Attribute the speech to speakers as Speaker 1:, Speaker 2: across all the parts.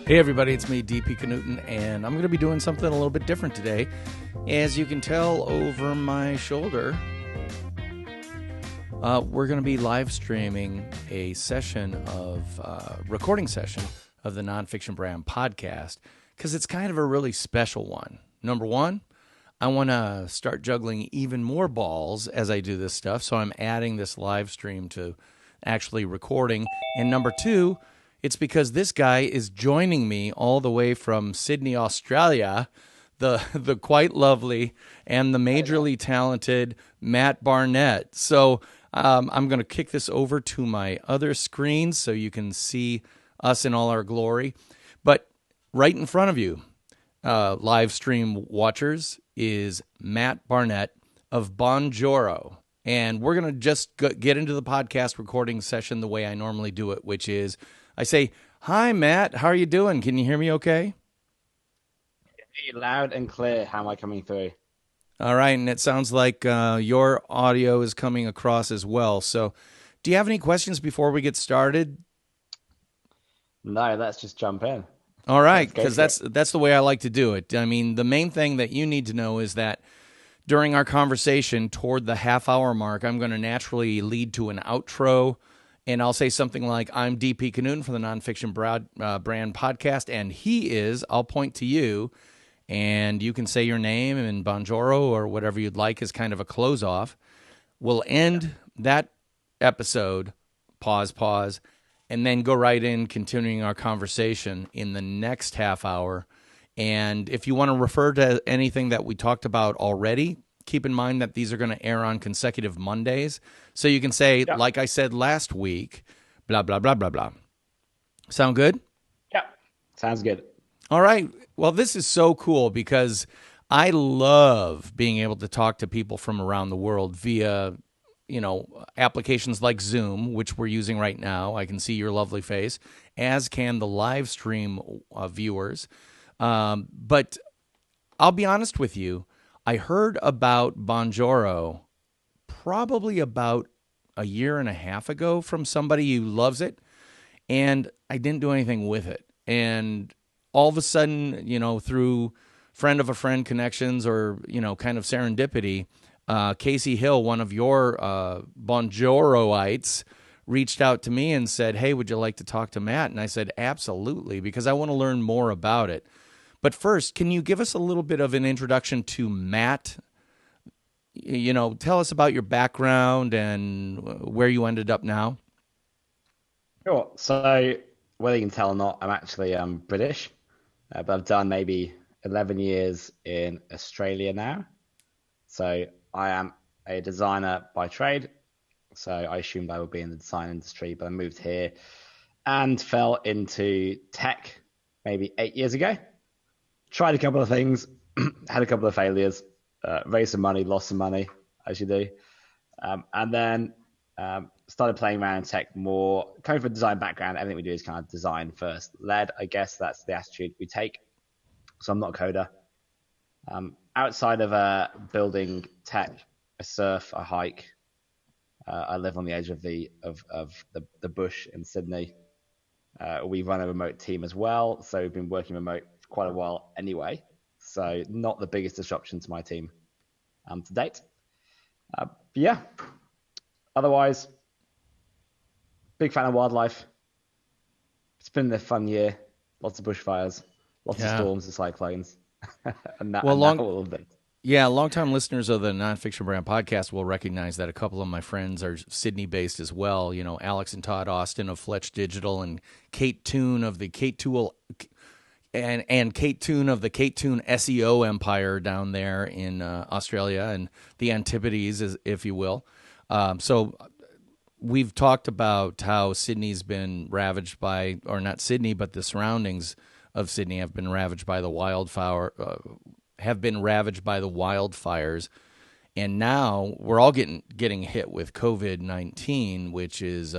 Speaker 1: Hey everybody, it's me, DP Knudten, and I'm going to be doing something a little bit different today. As you can tell over my shoulder, we're going to be live streaming a session of, recording session of the Nonfiction Brand podcast, because it's kind of a really special one. Number one, I want to start juggling even more balls as I do this stuff, so I'm adding this live stream to actually recording. And number two, it's because this guy is joining me all the way from Sydney, Australia, the quite lovely and the majorly talented Matt Barnett. So I'm going to kick this over to my other screen so you can see us in all our glory. But right in front of you, live stream watchers, is Matt Barnett of Bonjoro. And we're going to just get into the podcast recording session the way I normally do it, which is I say, "Hi, Matt. How are you doing? Can you hear me okay?"
Speaker 2: Loud and clear. How am I coming through?
Speaker 1: All right, and it sounds like your audio is coming across as well. So do you have any questions before we get started?
Speaker 2: No, let's just jump in.
Speaker 1: All right,
Speaker 2: Let's go
Speaker 1: because
Speaker 2: for it.
Speaker 1: that's the way I like to do it. I mean, the main thing that you need to know is that during our conversation toward the half-hour mark, I'm going to naturally lead to an outro, and I'll say something like, "I'm DP Knudten from the Nonfiction Brand podcast, and he is," I'll point to you, and you can say your name and Bonjoro or whatever you'd like as kind of a close-off. We'll end that episode, pause, and then go right in, continuing our conversation in the next half hour. And if you want to refer to anything that we talked about already, keep in mind that these are going to air on consecutive Mondays. So you can say,
Speaker 2: Yeah.
Speaker 1: like I said last week, blah, blah, blah, blah, blah. Sound good?
Speaker 2: Yeah. Sounds good.
Speaker 1: All right. Well, this is so cool because I love being able to talk to people from around the world via, applications like Zoom, which we're using right now. I can see your lovely face, as can the live stream viewers. But I'll be honest with you. I heard about Bonjoro probably about a year and a half ago from somebody who loves it, and I didn't do anything with it. And all of a sudden, through friend of a friend connections or, kind of serendipity, Casey Hill, one of your Bonjoroites, reached out to me and said, "Hey, would you like to talk to Matt?" And I said, "Absolutely," because I want to learn more about it. But first, can you give us a little bit of an introduction to Matt? Tell us about your background and where you ended up now.
Speaker 2: Sure. So, whether you can tell or not, I'm actually British, but I've done maybe 11 years in Australia now. So, I am a designer by trade. So, I assumed I would be in the design industry, but I moved here and fell into tech maybe 8 years ago. Tried a couple of things, had a couple of failures, raised some money, lost some money, as you do. And then started playing around in tech more, coming from a design background. Everything we do is kind of design first led. I guess that's the attitude we take. So I'm not a coder. Outside of building tech, I surf, I hike. I live on the edge of the bush in Sydney. We run a remote team as well, so we've been working remote for quite a while anyway. So not the biggest disruption to my team to date. But yeah, otherwise, big fan of wildlife. It's been a fun year. Lots of bushfires, lots of
Speaker 1: Yeah.
Speaker 2: storms and cyclones, and that,
Speaker 1: Well,
Speaker 2: and that all of it.
Speaker 1: Yeah, longtime listeners of the Nonfiction Brand podcast will recognize that a couple of my friends are Sydney-based as well. Alex and Todd Austin of Fletch Digital and Kate Toon of the Kate Tool and Kate Toon of the Kate Toon SEO empire down there in Australia and the Antipodes, if you will. So we've talked about how Sydney's been ravaged by, or not Sydney, but the surroundings of Sydney have been ravaged by the wildfires, and now we're all getting hit with COVID-19, which is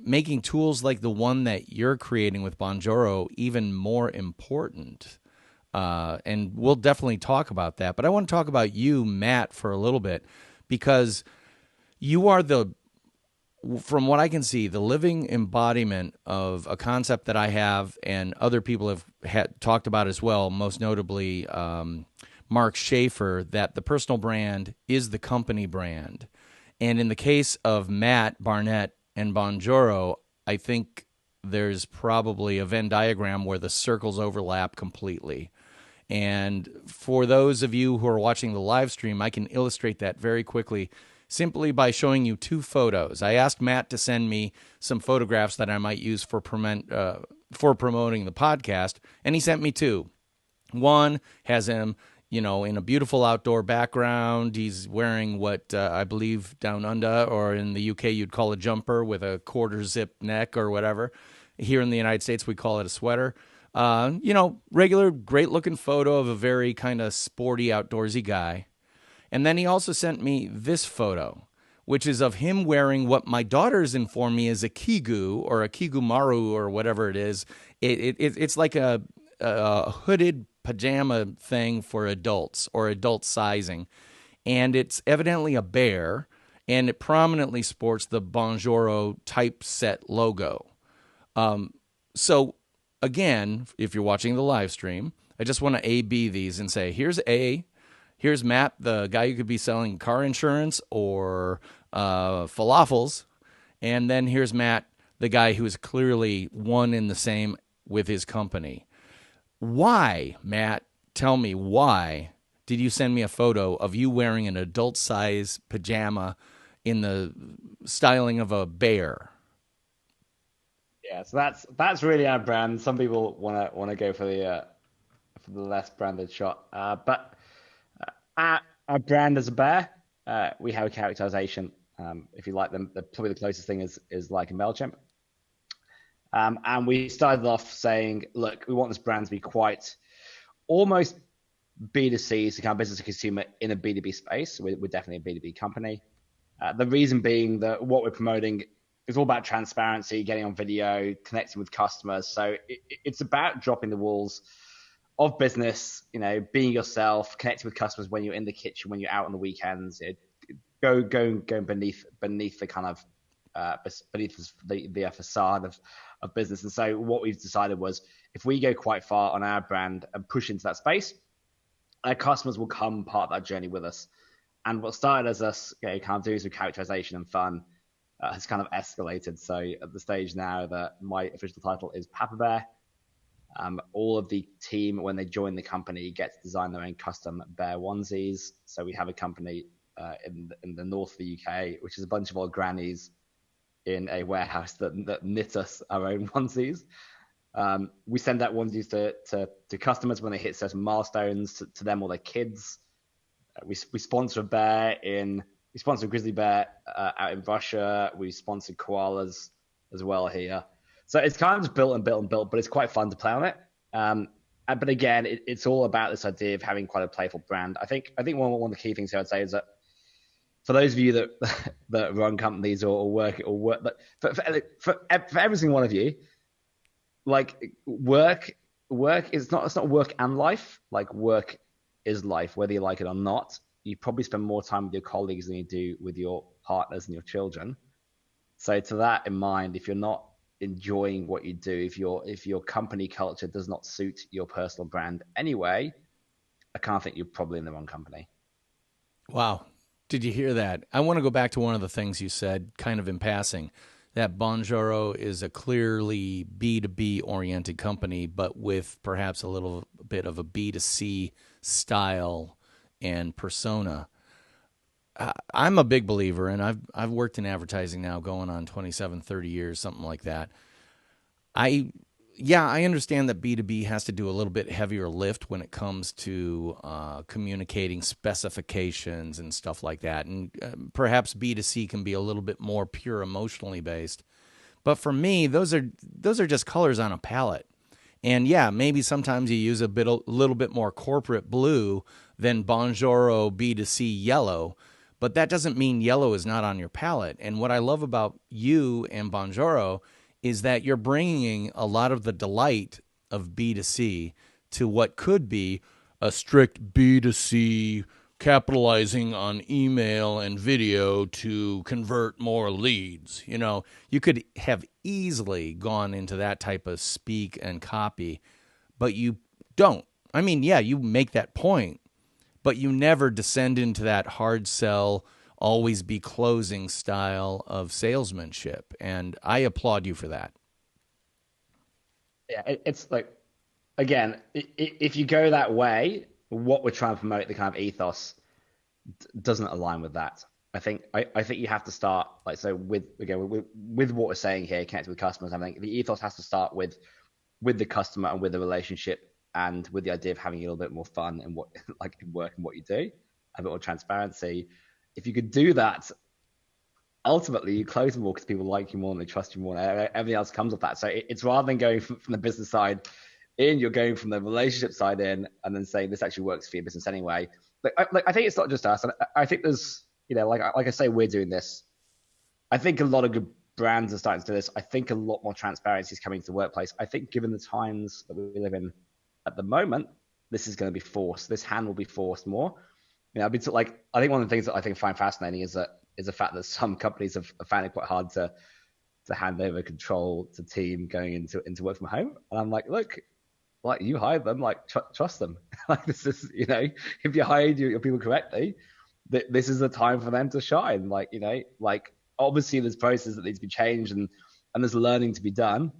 Speaker 1: making tools like the one that you're creating with Bonjoro even more important. And we'll definitely talk about that. But I want to talk about you, Matt, for a little bit, because you are from what I can see, the living embodiment of a concept that I have and other people have talked about as well, most notably Mark Schaefer, that the personal brand is the company brand. And in the case of Matt Barnett and Bonjoro, I think there's probably a Venn diagram where the circles overlap completely. And for those of you who are watching the live stream, I can illustrate that very quickly simply by showing you two photos. I asked Matt to send me some photographs that I might use for promoting the podcast, and he sent me two. One has him, in a beautiful outdoor background. He's wearing what I believe down under, or in the UK, you'd call a jumper with a quarter zip neck or whatever. Here in the United States, we call it a sweater. Regular, great looking photo of a very kind of sporty, outdoorsy guy. And then he also sent me this photo, which is of him wearing what my daughters informed me is a kigu or a kigumaru or whatever it is. It's like a hooded pajama thing for adults or adult sizing. And it's evidently a bear, and it prominently sports the Bonjoro typeset logo. So again, if you're watching the live stream, I just want to A-B these and say, here's A, here's Matt, the guy who could be selling car insurance or falafels, and then here's Matt, the guy who is clearly one in the same with his company. Why, Matt, tell me, why did you send me a photo of you wearing an adult-size pajama in the styling of a bear?
Speaker 2: Yeah, so that's really our brand. Some people wanna go for the less branded shot, but our brand is a bear. We have a characterization. If you like them, probably the closest thing is like a MailChimp. And we started off saying, look, we want this brand to be quite almost B2C, so kind of business to consumer in a B2B space. We're definitely a B2B company. The reason being that what we're promoting is all about transparency, getting on video, connecting with customers. So it's about dropping the walls of business, being yourself, connecting with customers when you're in the kitchen, when you're out on the weekends, going beneath the kind of beneath the facade of business. And so what we've decided was, if we go quite far on our brand and push into that space, our customers will come part of that journey with us. And what started as us kind of doing some characterization and fun has kind of escalated. So at the stage now that my official title is Papa Bear, all of the team, when they join the company, get to design their own custom bear onesies. So we have a company in the north of the UK, which is a bunch of old grannies in a warehouse that knit us our own onesies. We send out onesies to customers when they hit certain milestones, to them or their kids. We sponsor a bear we sponsor a grizzly bear out in Russia. We sponsor koalas as well here. So it's kind of just built and built and built, but it's quite fun to play on it. But again, it's all about this idea of having quite a playful brand. I think one of the key things here I'd say is that for those of you that run companies or work, but for every single one of you, like work is not, it's not work and life. Like work is life, whether you like it or not. You probably spend more time with your colleagues than you do with your partners and your children. So to that in mind, if you're not enjoying what you do, if your company culture does not suit your personal brand anyway, I can't think you're probably in the wrong company.
Speaker 1: Wow. Did you hear that? I want to go back to one of the things you said kind of in passing, that Bonjoro is a clearly B2B oriented company, but with perhaps a little bit of a B2C style and persona. I'm a big believer, and I've worked in advertising now going on 27, 30 years, something like that. I understand that B2B has to do a little bit heavier lift when it comes to communicating specifications and stuff like that. And perhaps B2C can be a little bit more pure emotionally based. But for me, those are just colors on a palette. And yeah, maybe sometimes you use a little bit more corporate blue than Bonjoro B2C yellow, but that doesn't mean yellow is not on your palette. And what I love about you and Bonjoro is that you're bringing a lot of the delight of B2C to what could be a strict B2C capitalizing on email and video to convert more leads. You could have easily gone into that type of speak and copy, but you don't. I mean, yeah, you make that point, but you never descend into that hard sell, always be closing style of salesmanship. And I applaud you for that.
Speaker 2: Yeah, it's like, again, if you go that way, what we're trying to promote, the kind of ethos, doesn't align with that. I think you have to start, like, so with, again, with what we're saying here, connected with customers. I think the ethos has to start with the customer and with the relationship, and with the idea of having a little bit more fun in what like in work and what you do, a bit more transparency. If you could do that, ultimately you close more because people like you more and they trust you more. And everything else comes with that. So it's rather than going from the business side in, you're going from the relationship side in, and then saying this actually works for your business anyway. I think it's not just us. And I think there's, like I say, we're doing this. I think a lot of good brands are starting to do this. I think a lot more transparency is coming to the workplace. I think given the times that we live in at the moment, this is going to be forced. This hand will be forced more. I've been I think one of the things that I think I find fascinating is the fact that some companies have found it quite hard to hand over control to team going into work from home. And I'm like, look, like, you hired them, like, trust them. Like, this is, if you hired your people correctly, this is the time for them to shine. Like, like, obviously there's processes that need to be changed, and there's learning to be done.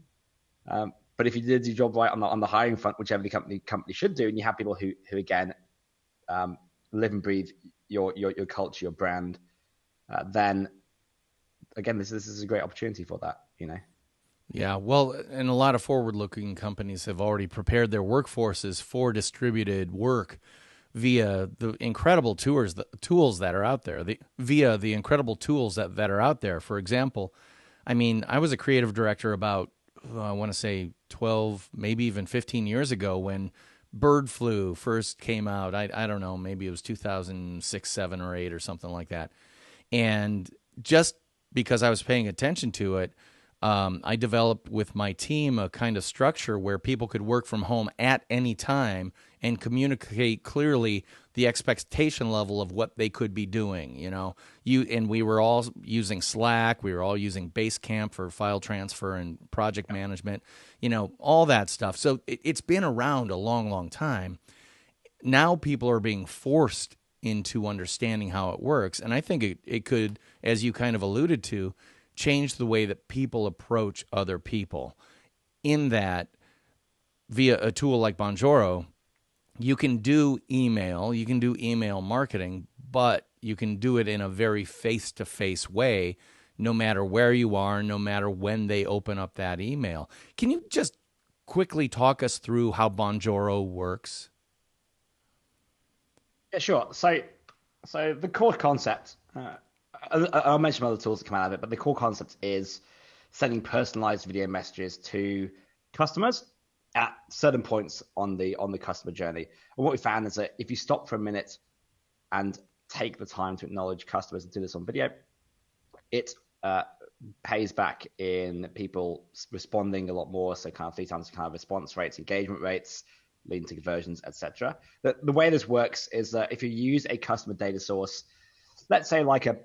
Speaker 2: But if you did your job right on the hiring front, which every company should do, and you have people who again live and breathe your culture, your brand, then again, this is a great opportunity for that.
Speaker 1: Yeah, well, and a lot of forward-looking companies have already prepared their workforces for distributed work via the incredible tools that are out there. Via the incredible tools that are out there. For example, I mean, I was a creative director about, I want to say 12, maybe even 15 years ago, when bird flu first came out. I don't know, maybe it was 2006, 7, or 8 or something like that. And just because I was paying attention to it, I developed with my team a kind of structure where people could work from home at any time and communicate clearly the expectation level of what they could be doing. And we were all using Slack, we were all using Basecamp for file transfer and project management, all that stuff. So it's been around a long, long time. Now people are being forced into understanding how it works, and I think it could, as you kind of alluded to, change the way that people approach other people, in that via a tool like Bonjoro, you can do email marketing, but you can do it in a very face-to-face way, no matter where you are, no matter when they open up that email. Can you just quickly talk us through how Bonjoro works?
Speaker 2: Yeah, sure. So the core concept, I'll mention other tools that come out of it, but the core concept is sending personalized video messages to customers at certain points on the customer journey. And what we found is that if you stop for a minute and take the time to acknowledge customers and do this on video, it pays back in people responding a lot more. So kind of 3 times kind of response rates, engagement rates, leading to conversions, etc. The way this works is that if you use a customer data source, let's say like a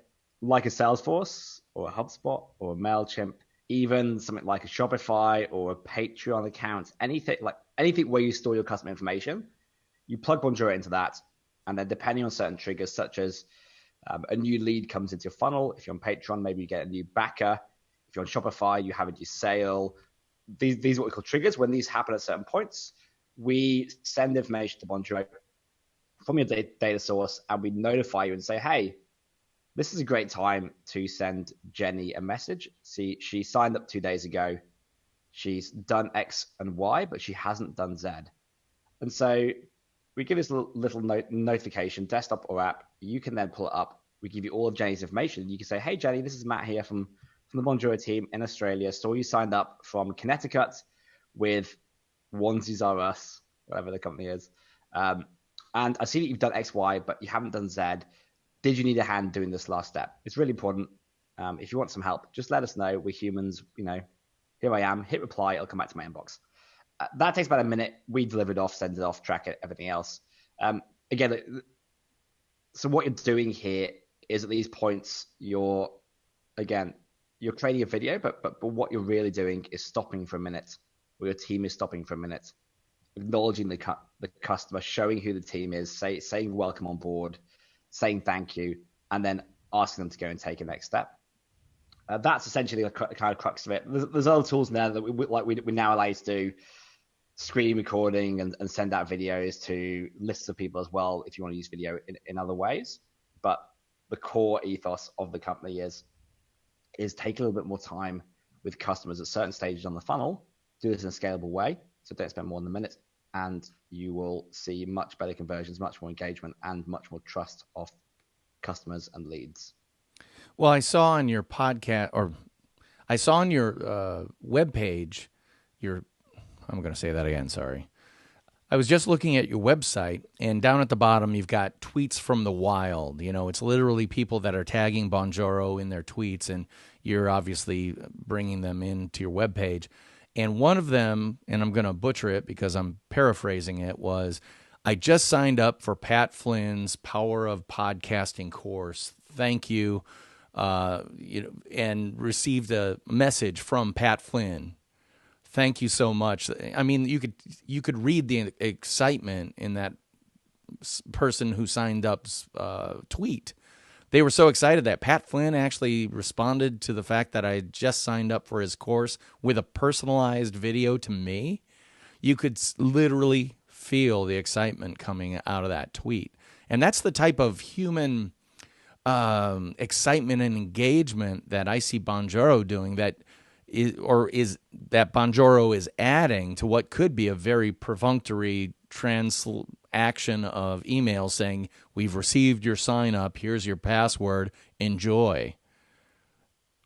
Speaker 2: Salesforce or a HubSpot or a MailChimp, even something like a Shopify or a Patreon account, anything where you store your customer information, you plug Bonjoro into that, and then depending on certain triggers, such as a new lead comes into your funnel. If you're on Patreon, maybe you get a new backer. If you're on Shopify, you have a new sale. These are what we call triggers. When these happen at certain points, we send information to Bonjoro from your data source, and we notify you and say, hey, this is a great time to send Jenny a message. See, she signed up 2 days ago. She's done X and Y, but she hasn't done Z. And so we give this little notification, desktop or app. You can then pull it up. We give you all of Jenny's information. You can say, hey, Jenny, this is Matt here from the Bonjoro team in Australia. So you signed up from Connecticut with Onesies R Us, whatever the company is. And I see that you've done X, Y, but you haven't done Z. Did you need a hand doing this last step? It's really important. If you want some help, just let us know. We're humans, here I am, hit reply, it'll come back to my inbox. That takes about a minute. We deliver it off, send it off, track it, everything else. Again, So what you're doing here is at these points, again, you're creating a video, but what you're really doing is stopping for a minute, or your team is stopping for a minute, acknowledging the customer, showing who the team is, saying welcome on board, saying thank you, and then asking them to go and take a next step. That's essentially the kind of crux of it. There's other tools now that we now allow you to do screen recording and send out videos to lists of people as well if you want to use video in other ways. But the core ethos of the company is take a little bit more time with customers at certain stages on the funnel, do this in a scalable way, so don't spend more than a minute, and you will see much better conversions, much more engagement, and much more trust of customers and leads.
Speaker 1: Well, I saw on your podcast, or I saw on your webpage, I'm going to say that again, sorry. I was just looking at your website, and down at the bottom, you've got tweets from the wild. You know, it's literally people that are tagging Bonjoro in their tweets, and you're obviously bringing them into your webpage. And one of them, and I'm going to butcher it because I'm paraphrasing it, was, I just signed up for Pat Flynn's Power of Podcasting course. Thank you. And received a message from Pat Flynn. Thank you so much. I mean, you could read the excitement in that person who signed up's tweet. They were so excited that Pat Flynn actually responded to the fact that I just signed up for his course with a personalized video to me. You could literally feel the excitement coming out of that tweet. And that's the type of human excitement and engagement that I see Bonjoro doing, that Bonjoro is adding to what could be a very perfunctory transaction of emails saying, we've received your sign up, here's your password, enjoy.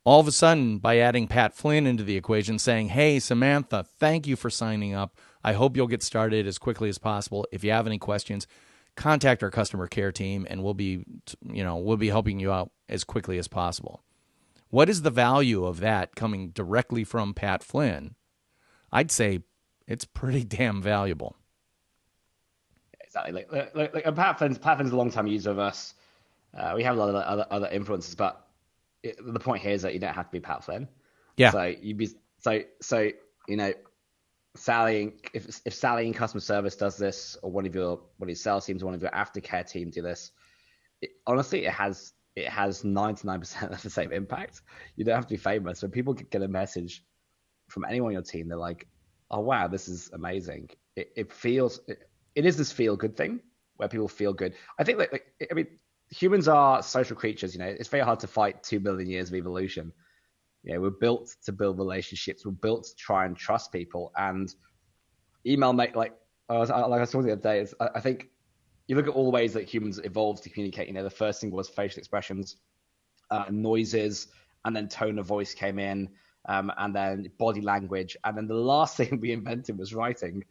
Speaker 1: All of a sudden, by adding Pat Flynn into the equation, saying, hey, Samantha, thank you for signing up. I hope you'll get started as quickly as possible. If you have any questions, contact our customer care team, and we'll be helping you out as quickly as possible. What is the value of that coming directly from Pat Flynn? I'd say it's pretty damn valuable.
Speaker 2: Exactly. Like Pat Flynn's a long-time user of us. We have a lot of other influencers, but the point here is that you don't have to be Pat Flynn.
Speaker 1: Yeah.
Speaker 2: So Sally, if Sally in customer service does this, or one of your sales teams, one of your aftercare team do this, honestly, it has 99% of the same impact. You don't have to be famous. When people get a message from anyone on your team, they're like, oh wow, this is amazing. It is this feel good thing where people feel good. I think humans are social creatures. It's very hard to fight 2 billion years of evolution. We're built to build relationships. We're built to try and trust people. And email I was talking the other day, I think you look at all the ways that humans evolved to communicate. The first thing was facial expressions, noises, and then tone of voice came in, and then body language, and then the last thing we invented was writing.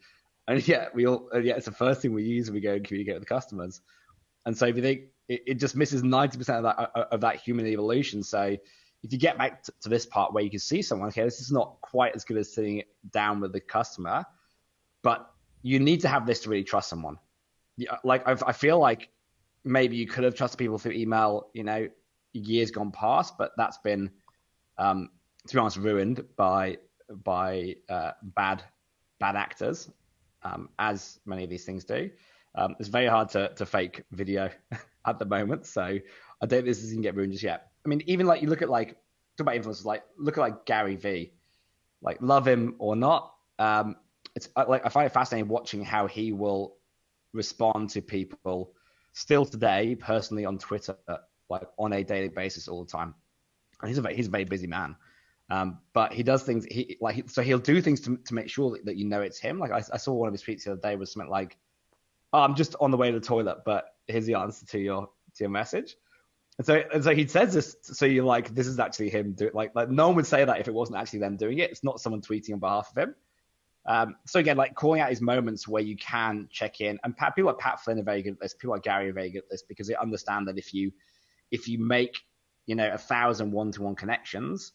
Speaker 2: And yet it's the first thing we use when we go and communicate with the customers. And so if you think it just misses 90% of that human evolution. So if you get back to this part where you can see someone, okay, this is not quite as good as sitting down with the customer, but you need to have this to really trust someone. I feel like maybe you could have trusted people through email, years gone past, but that's been, to be honest, ruined by bad actors, as many of these things do. It's very hard to fake video at the moment, so I don't think this is going to get ruined just yet. I mean, even you look at talk about influencers, look at Gary V. Love him or not, it's I find it fascinating watching how he will respond to people still today, personally on Twitter, on a daily basis all the time. And he's a very busy man, but he does things. So he'll do things to make sure that it's him. I saw one of his tweets the other day was something like, oh, I'm just on the way to the toilet, but here's the answer to your message. And so he says this, so you're like, this is actually him doing. No one would say that if it wasn't actually them doing it. It's not someone tweeting on behalf of him. So again, calling out his moments where you can check in, and people like Pat Flynn are very good at this. People like Gary are very good at this because they understand that if you make 1,000 one-to-one connections,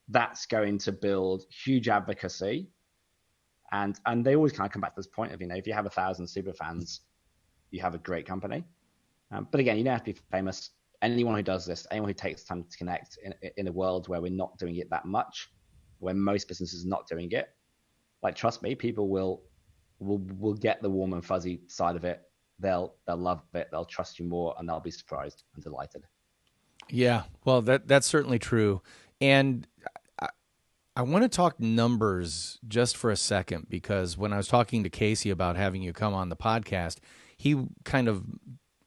Speaker 2: that's going to build huge advocacy. And they always kind of come back to this point of, if you have 1,000 super fans, you have a great company. But again, you don't have to be famous. Anyone who does this, anyone who takes time to connect in a world where we're not doing it that much, where most businesses are not doing it, like trust me, people will get the warm and fuzzy side of it. They'll love it. They'll trust you more, and they'll be surprised and delighted.
Speaker 1: Yeah, well, that's certainly true. And I want to talk numbers just for a second because when I was talking to Casey about having you come on the podcast, he kind of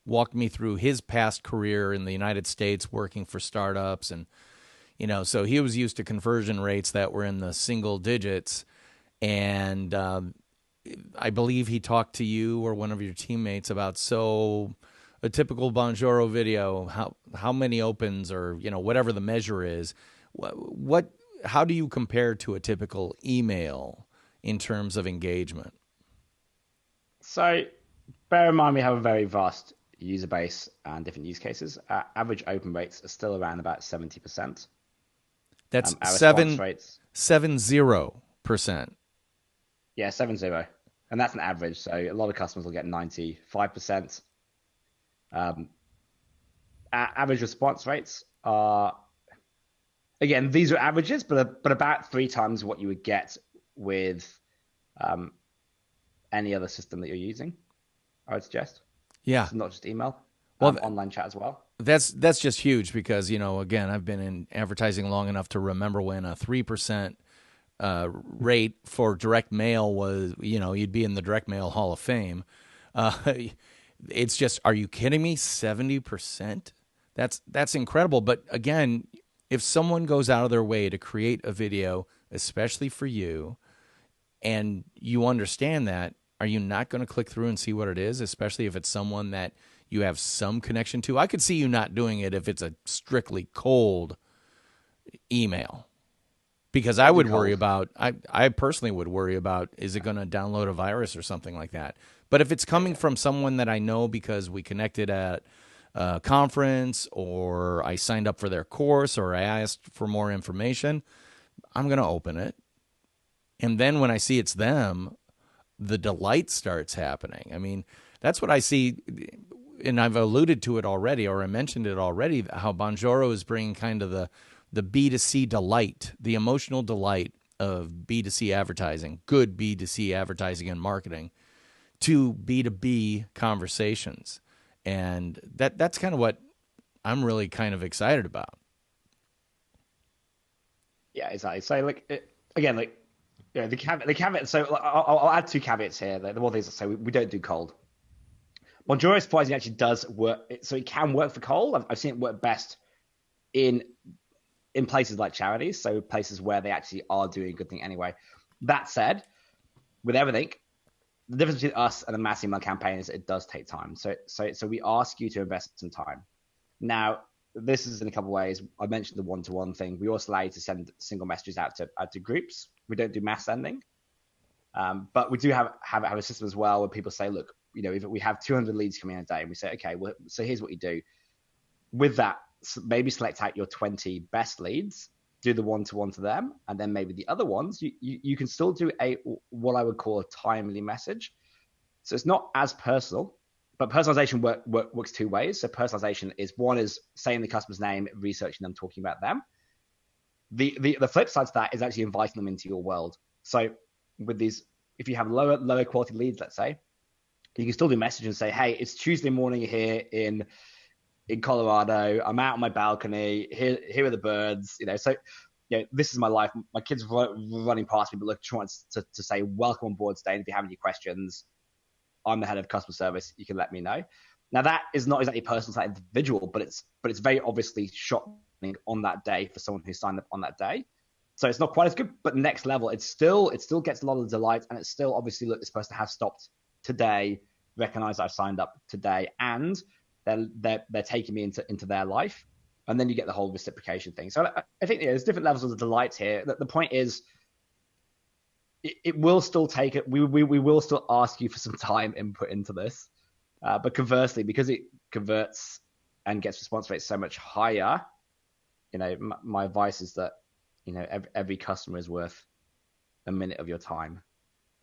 Speaker 1: walked me through his past career in the United States working for startups. And, so he was used to conversion rates that were in the single digits. And I believe he talked to you or one of your teammates about a typical Bonjoro video, how many opens or whatever the measure is. What how do you compare to a typical email in terms of engagement?
Speaker 2: So bear in mind we have a very vast user base and different use cases. Average open rates are still around about 70%.
Speaker 1: That's
Speaker 2: Our response rates,
Speaker 1: 70%.
Speaker 2: yeah, 70, and that's an average. So a lot of customers will get 95%. Our average response rates are, again, these are averages, but about 3 times what you would get with any other system that you're using, I would suggest.
Speaker 1: Yeah.
Speaker 2: So not just email,
Speaker 1: Well,
Speaker 2: online chat as well.
Speaker 1: that's just huge because again, I've been in advertising long enough to remember when a 3% rate for direct mail was, you'd be in the direct mail Hall of Fame. It's just, are you kidding me? 70%? That's incredible. But again, if someone goes out of their way to create a video, especially for you, and you understand that, are you not going to click through and see what it is, especially if it's someone that you have some connection to? I could see you not doing it if it's a strictly cold email. Because I would worry about, I personally would worry about, is it going to download a virus or something like that? But if it's coming from someone that I know because we connected at a conference or I signed up for their course or I asked for more information, I'm going to open it. And then when I see it's them, the delight starts happening. I mean, that's what I see. And I've alluded to it already, or I mentioned it already, how Bonjoro is bringing kind of the B2C delight, the emotional delight of B2C advertising, good B2C advertising and marketing, to B2B conversations. And that's kind of what I'm really kind of excited about.
Speaker 2: Yeah, exactly. So again, the caveat. So I'll add 2 caveats here. The one thing is, so we don't do cold. Bonjoro surprisingly actually does work. So it can work for cold. I've seen it work best in places like charities, so places where they actually are doing a good thing anyway. That said, with everything, the difference between us and a mass email campaign is it does take time. So we ask you to invest some time. Now, this is in a couple of ways. I mentioned the one-to-one thing. We also allow you to send single messages out to groups. We don't do mass sending, but we do have a system as well where people say, look, if we have 200 leads coming in a day, and we say, okay, well, so here's what you do. With that, maybe select out your 20 best leads, do the one-to-one to them, and then maybe the other ones, you can still do what I would call a timely message. So it's not as personal, but personalization works 2 ways. So personalization is, one is saying the customer's name, researching them, talking about them. The flip side to that is actually inviting them into your world. So with these, if you have lower quality leads, let's say, you can still do message and say, hey, it's Tuesday morning here in Colorado. I'm out on my balcony. Here are the birds. So this is my life. My kids are running past me, but look, trying to say welcome on board today. And if you have any questions, I'm the head of customer service. You can let me know. Now that is not exactly personal to that individual, but it's very obviously shocking on that day for someone who signed up on that day. So it's not quite as good, but next level, it still gets a lot of delight, and it's still obviously, look, this person has stopped today, recognize I've signed up today, and they're taking me into their life, and then you get the whole reciprocation thing. So I think there's different levels of delight here. The point is, it will still take it. We will still ask you for some time input into this, but conversely, because it converts and gets response rates so much higher, my advice is that every customer is worth a minute of your time,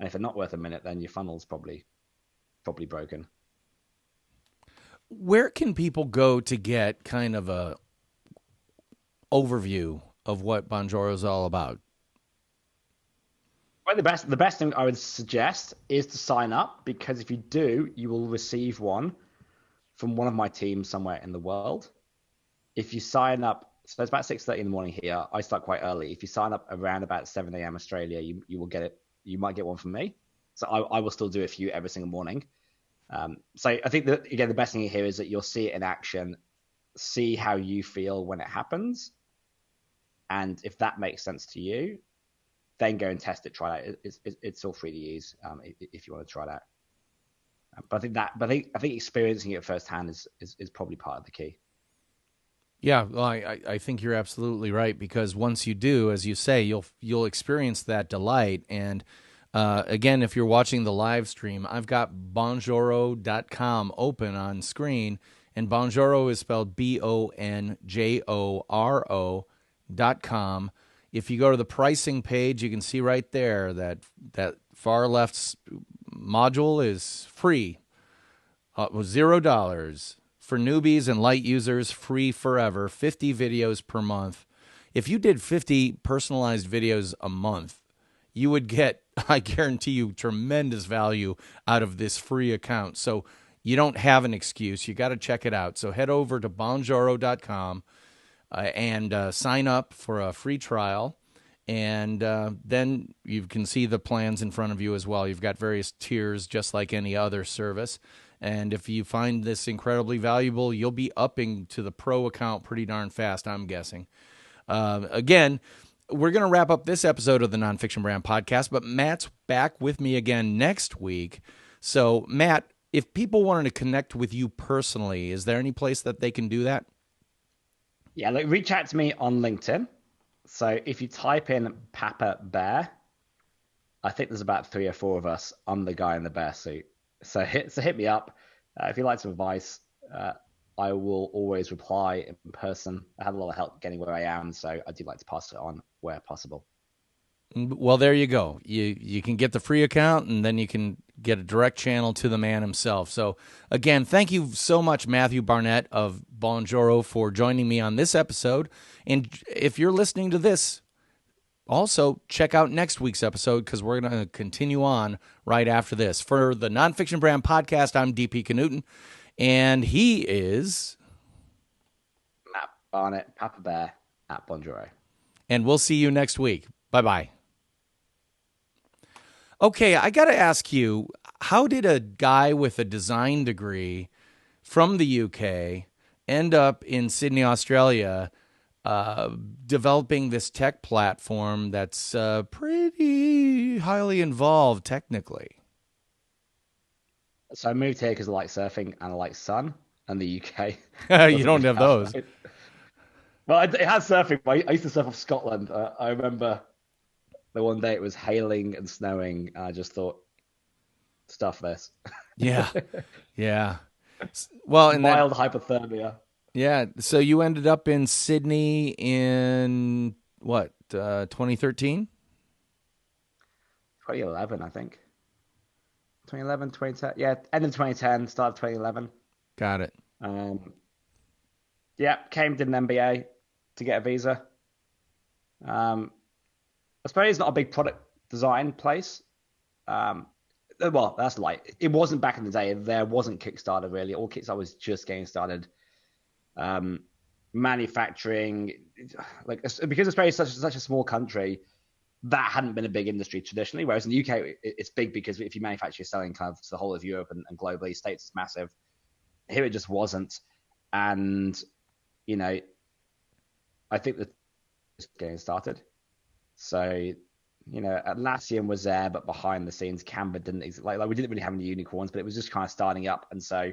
Speaker 2: and if they're not worth a minute, then your funnel's probably broken.
Speaker 1: Where can people go to get kind of a overview of what Bonjoro is all about?
Speaker 2: Well, the best thing I would suggest is to sign up, because if you do, you will receive one from one of my teams somewhere in the world. If you sign up, so it's about 6:30 in the morning here. I start quite early. If you sign up around about 7 a.m. Australia, you will get it. You might get one from me. So I will still do it for you every single morning. So I think that, again, the best thing here is that you'll see it in action, see how you feel when it happens, and if that makes sense to you, then go and test it, try it out. It's all free to use, if you want to try that. But I think experiencing it firsthand is probably part of the key.
Speaker 1: Yeah, well, I think you're absolutely right, because once you do, as you say, you'll experience that delight. And again, if you're watching the live stream, I've got bonjoro.com open on screen, and Bonjoro is spelled BONJORO.com. If you go to the pricing page, you can see right there that far left module is free, $0. For newbies and light users, free forever, 50 videos per month. If you did 50 personalized videos a month, you would get, I guarantee you, tremendous value out of this free account. So you don't have an excuse. You got to check it out. So head over to bonjoro.com and sign up for a free trial. And then you can see the plans in front of you as well. You've got various tiers, just like any other service. And if you find this incredibly valuable, you'll be upping to the pro account pretty darn fast, I'm guessing. Again, we're going to wrap up this episode of the Nonfiction Brand podcast, but Matt's back with me again next week. So, Matt, if people wanted to connect with you personally, is there any place that they can do that?
Speaker 2: Yeah, like, reach out to me on LinkedIn. So if you type in Papa Bear, I think there's about 3 or 4 of us. I'm the guy in the bear suit. So hit me up. If you'd like some advice, I will always reply in person. I had a lot of help getting where I am, so I do like to pass it on where possible.
Speaker 1: Well, there you go. You can get the free account, and then you can get a direct channel to the man himself. So, again, thank you so much, Matthew Barnett of Bonjoro, for joining me on this episode. And if you're listening to this, also check out next week's episode, because we're going to continue on right after this. For the Nonfiction Brand podcast, I'm DP Knudten, and he is
Speaker 2: Matt Barnett, Papa Bear at Bonjoro.
Speaker 1: And we'll see you next week. Bye-bye. Okay, I got to ask you, how did a guy with a design degree from the UK end up in Sydney, Australia, developing this tech platform that's pretty highly involved technically?
Speaker 2: So I moved here because I like surfing and I like sun, and the UK
Speaker 1: You don't have those.
Speaker 2: that. Well, it has surfing, but I used to surf off Scotland. I remember the one day it was hailing and snowing, and I just thought, stuff this.
Speaker 1: Yeah, yeah. Well, and then,
Speaker 2: Mild hypothermia.
Speaker 1: yeah. So you ended up in Sydney in what, 2013?
Speaker 2: 2011, I think. 2011, 2010. Yeah, end of 2010, start of 2011.
Speaker 1: Got it.
Speaker 2: Yeah, came, did an MBA to get a visa. Australia is not a big product design place. Well, that's like, it wasn't back in the day. There wasn't Kickstarter really. All Kickstarter was just getting started. Manufacturing, like, because Australia is such a small country, that hadn't been a big industry traditionally. Whereas in the UK, it's big, because if you manufacture, you're selling kind of to the whole of Europe and globally. States is massive. Here it just wasn't. And, you know, I think that it's getting started. So, you know, Atlassian was there, but behind the scenes, Canva didn't exist. Like we didn't really have any unicorns, but it was just kind of starting up. And so,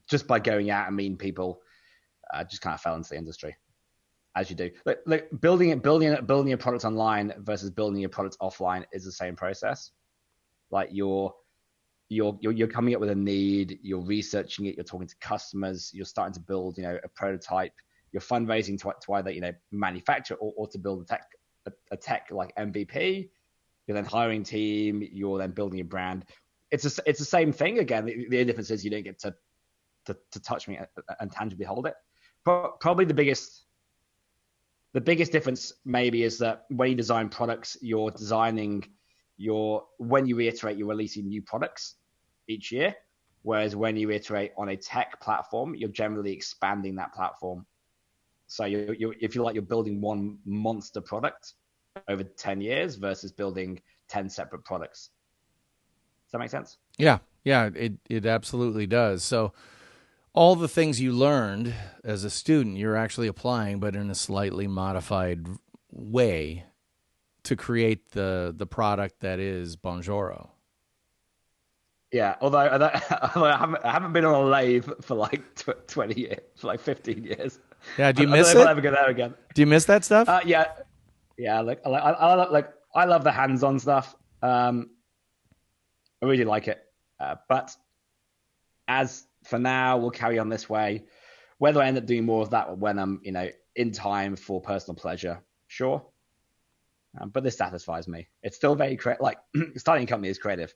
Speaker 2: just by going out and meeting people, just kind of fell into the industry, as you do. Like building your product online versus building your product offline is the same process. Like you're coming up with a need, you're researching it, you're talking to customers, you're starting to build, you know, a prototype. You're fundraising to either, you know, manufacture or to build a tech like MVP. You're then hiring team. You're then building a brand. It's the same thing again. The only difference is you don't get to to touch me and tangibly hold it. Probably the biggest difference maybe is that when you design products, you're designing when you iterate, you're releasing new products each year. Whereas when you iterate on a tech platform, you're generally expanding that platform. So if you like, you're building one monster product over 10 years versus building 10 separate products. Does that make sense?
Speaker 1: Yeah, yeah, it absolutely does. So all the things you learned as a student, you're actually applying, but in a slightly modified way to create the product that is Bonjoro.
Speaker 2: Yeah, although I haven't been on a lathe for like 20 years, for like 15 years.
Speaker 1: Yeah, do
Speaker 2: I
Speaker 1: you
Speaker 2: don't know
Speaker 1: miss
Speaker 2: if I'll
Speaker 1: it?
Speaker 2: ever go there again.
Speaker 1: Do you miss that stuff?
Speaker 2: Yeah, yeah. I love the hands-on stuff. I really like it. But as for now, we'll carry on this way. Whether I end up doing more of that when I'm, in time for personal pleasure, sure. But this satisfies me. It's still very creative. Like starting a company is creative.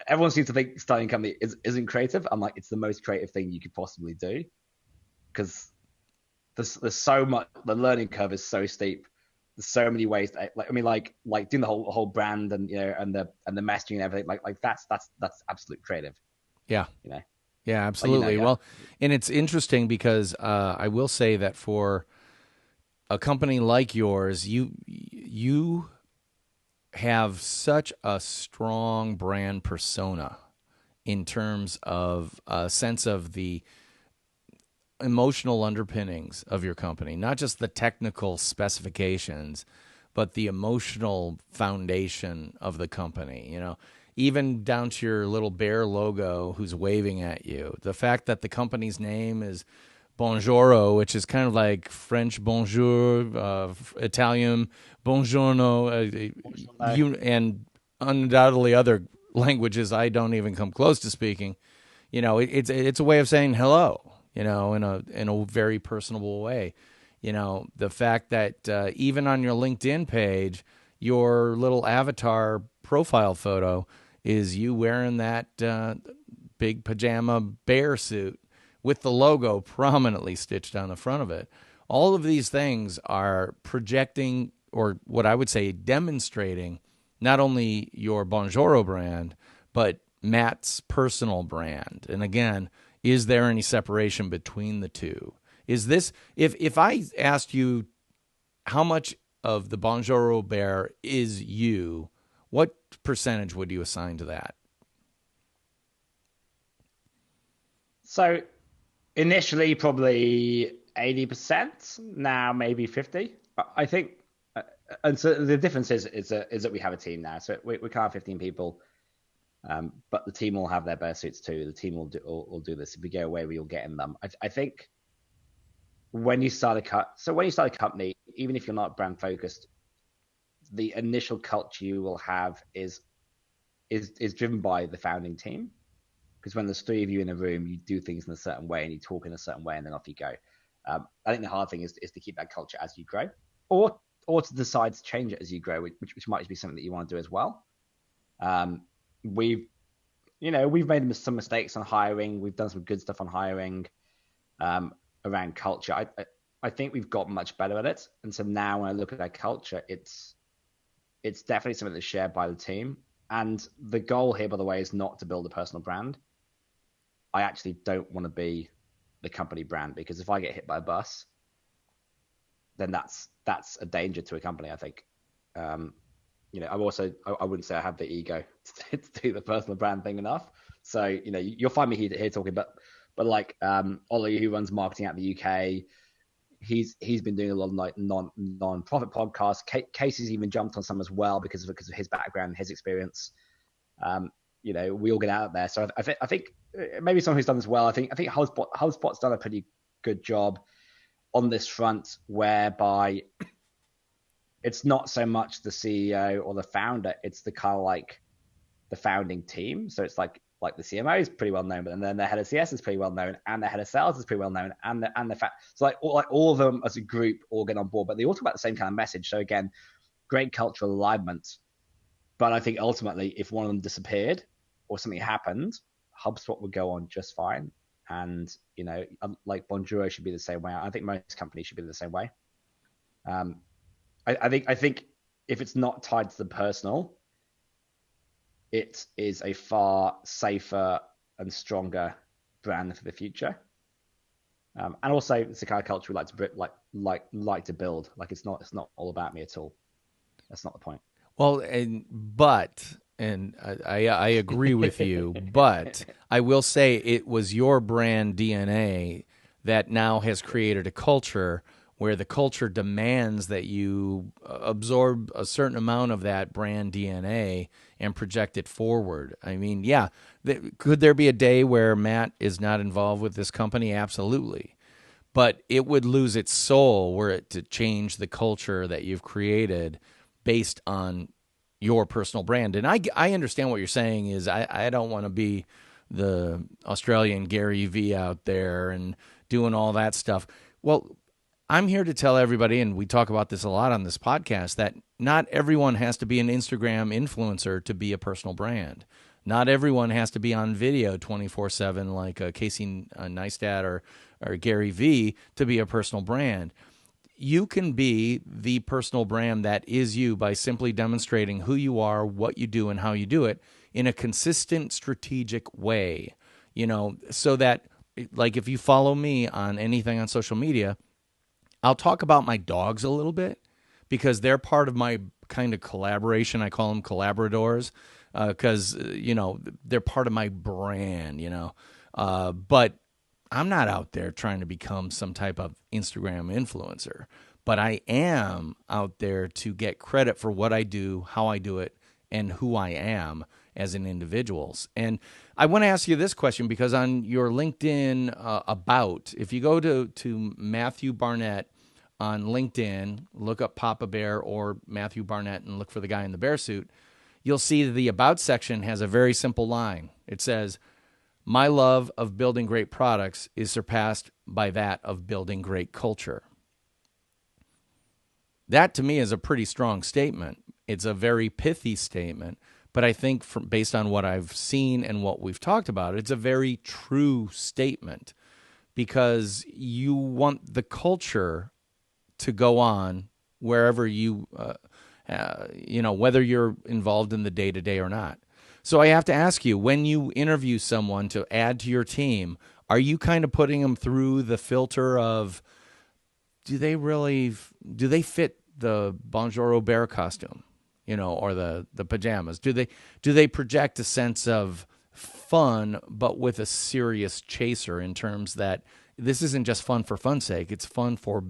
Speaker 2: Everyone seems to think starting a company isn't creative. I'm like, it's the most creative thing you could possibly do because there's so much. The learning curve is so steep. There's so many ways. Like doing the whole brand and and the messaging and everything. Like that's absolute creative.
Speaker 1: Yeah.
Speaker 2: You know.
Speaker 1: Yeah,
Speaker 2: Like
Speaker 1: absolutely.
Speaker 2: yeah.
Speaker 1: Well, and it's interesting because I will say that for a company like yours, you have such a strong brand persona in terms of a sense of the emotional underpinnings of your company, not just the technical specifications, but the emotional foundation of the company, even down to your little bear logo who's waving at you. The fact that the company's name is Bonjoro, which is kind of like French bonjour, Italian buongiorno, and undoubtedly other languages I don't even come close to speaking. It's a way of saying hello, in a very personable way. The fact that even on your LinkedIn page, your little avatar profile photo is you wearing that big pajama bear suit with the logo prominently stitched on the front of it. All of these things are projecting, or what I would say demonstrating, not only your Bonjoro brand, but Matt's personal brand. And again, is there any separation between the two? Is this, if I asked you how much of the Bonjoro bear is you, what percentage would you assign to that?
Speaker 2: So initially probably 80%, now maybe 50. I think, and so the difference is that we have a team now. So we can't have 15 people, but the team will have their bear suits too. The team will do this. If we go away, we'll get in them. I think when you start a company, even if you're not brand focused, the initial culture you will have is driven by the founding team. Because when there's three of you in a room, you do things in a certain way and you talk in a certain way, and then off you go. I think the hard thing is to keep that culture as you grow, or to decide to change it as you grow, which might be something that you want to do as well. We've made some mistakes on hiring. We've done some good stuff on hiring around culture. I think we've got much better at it, and so now when I look at our culture, it's definitely something that's shared by the team. And the goal here, by the way, is not to build a personal brand. I actually don't want to be the company brand, because if I get hit by a bus, then that's a danger to a company, I think. I wouldn't say I have the ego to do the personal brand thing enough. So, you'll find me here talking, but like Ollie, who runs marketing out the UK, he's been doing a lot of like non-profit podcasts. Casey's even jumped on some as well because of his background and his experience. We all get out there. So I think maybe someone who's done this well. I think HubSpot's done a pretty good job on this front, whereby it's not so much the CEO or the founder, it's the kind of like the founding team. So it's like the CMO is pretty well known, but then the head of CS is pretty well known, and the head of sales is pretty well known, and the fact, so all of them as a group all get on board, but they all talk about the same kind of message. So again, great cultural alignment. But I think ultimately, if one of them disappeared or something happened, HubSpot would go on just fine. and like Bonjoro should be the same way. I think most companies should be the same way. Um, I think if it's not tied to the personal, it is a far safer and stronger brand for the future. And also, it's the kind of culture we like to like to build. Like it's not all about me at all. That's not the point.
Speaker 1: Well, and I agree with you, but I will say it was your brand DNA that now has created a culture where the culture demands that you absorb a certain amount of that brand DNA and project it forward. I mean, yeah, could there be a day where Matt is not involved with this company? Absolutely. But it would lose its soul were it to change the culture that you've created based on your personal brand. And I understand what you're saying is I don't want to be the Australian Gary V out there and doing all that stuff. Well, I'm here to tell everybody, and we talk about this a lot on this podcast, that not everyone has to be an Instagram influencer to be a personal brand. Not everyone has to be on video 24/7 like Casey Neistat or Gary V to be a personal brand. You can be the personal brand that is you by simply demonstrating who you are, what you do, and how you do it in a consistent, strategic way. So that, like, if you follow me on anything on social media, I'll talk about my dogs a little bit because they're part of my kind of collaboration. I call them collaborators because, they're part of my brand. But I'm not out there trying to become some type of Instagram influencer, but I am out there to get credit for what I do, how I do it, and who I am as an individual. And I want to ask you this question because on your LinkedIn if you go to Matthew Barnett on LinkedIn, look up Papa Bear or Matthew Barnett and look for the guy in the bear suit, you'll see the About section has a very simple line. It says, "My love of building great products is surpassed by that of building great culture." That to me is a pretty strong statement. It's a very pithy statement, but I think based on what I've seen and what we've talked about, it's a very true statement because you want the culture to go on wherever whether you're involved in the day-to-day or not. So I have to ask you, when you interview someone to add to your team, are you kind of putting them through the filter of, do they fit the Bonjoro bear costume, or the pajamas? Do they project a sense of fun, but with a serious chaser in terms that this isn't just fun for fun's sake, it's fun for